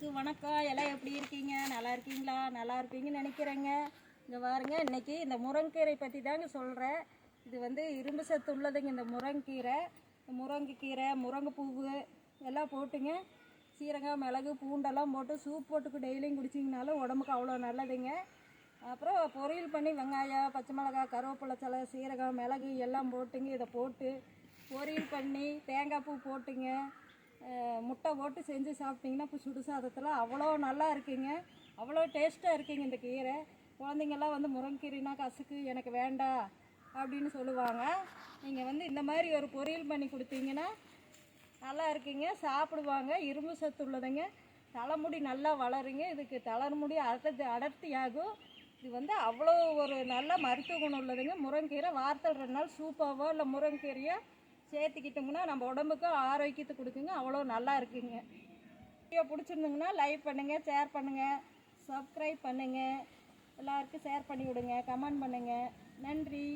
எல்லாருக்கும் வணக்கம். எல்லாம் எப்படி இருக்கீங்க? நல்லா இருக்கீங்களா? நல்லா இருப்பீங்கன்னு நினைக்கிறேங்க. இங்கே பாருங்க, இன்றைக்கி இந்த முருங்கீரை பற்றி தாங்க சொல்கிறேன். இது வந்து இரும்பு சத்து உள்ளதுங்க. இந்த முருங்கீரை, முருங்கைக்கீரை, முருங்கைப்பூவு எல்லாம் போட்டுங்க, சீரகம், மிளகு, பூண்டெல்லாம் போட்டு சூப் போட்டுக்கு டெய்லியும் குடிச்சிங்கனாலும் உடம்புக்கு அவ்வளோ நல்லதுங்க. அப்புறம் பொரியல் பண்ணி வெங்காயம், பச்சை மிளகாய், கருவேப்பிலை தழை, சீரகம், மிளகு எல்லாம் போட்டுங்க. இதை போட்டு பொரியல் பண்ணி தேங்காய் பூ போட்டுங்க, முட்டை போட்டு செஞ்சு சாப்பிட்டிங்கன்னா இப்போ சுடு சாதத்தில் அவ்வளோ நல்லா இருக்குங்க. அவ்வளோ டேஸ்ட்டாக இருக்குங்க இந்த கீரை. குழந்தைங்கள்லாம் வந்து முருங்கீரைனா கசக்கு, எனக்கு வேண்டாம் அப்படின்னு சொல்லுவாங்க. நீங்கள் வந்து இந்த மாதிரி ஒரு பொரியல் பண்ணி கொடுத்தீங்கன்னா நல்லா இருக்குங்க, சாப்பிடுவாங்க. இரும்பு சத்து உள்ளதுங்க. தலைமுடி நல்லா வளருங்க. இதுக்கு தலைமுடி அடர்த்தி ஆகும். இது வந்து அவ்வளோ ஒரு நல்ல மருத்துவ குணம் உள்ளதுங்க. முருங்கீரை வாரத்தில் 2 நாள் சூப்பாவோ இல்லை முருங்கீரையோ சேர்த்துக்கிட்டோம்னா நம்ம உடம்புக்கு ஆரோக்கியத்தை கொடுக்குங்க. அவ்வளோ நல்லா இருக்குங்க. வீடியோ பிடிச்சிருந்துங்கன்னா லைக் பண்ணுங்கள், ஷேர் பண்ணுங்கள், சப்ஸ்கிரைப் பண்ணுங்கள், எல்லாருக்கும் ஷேர் பண்ணி விடுங்க, கமெண்ட் பண்ணுங்கள். நன்றி.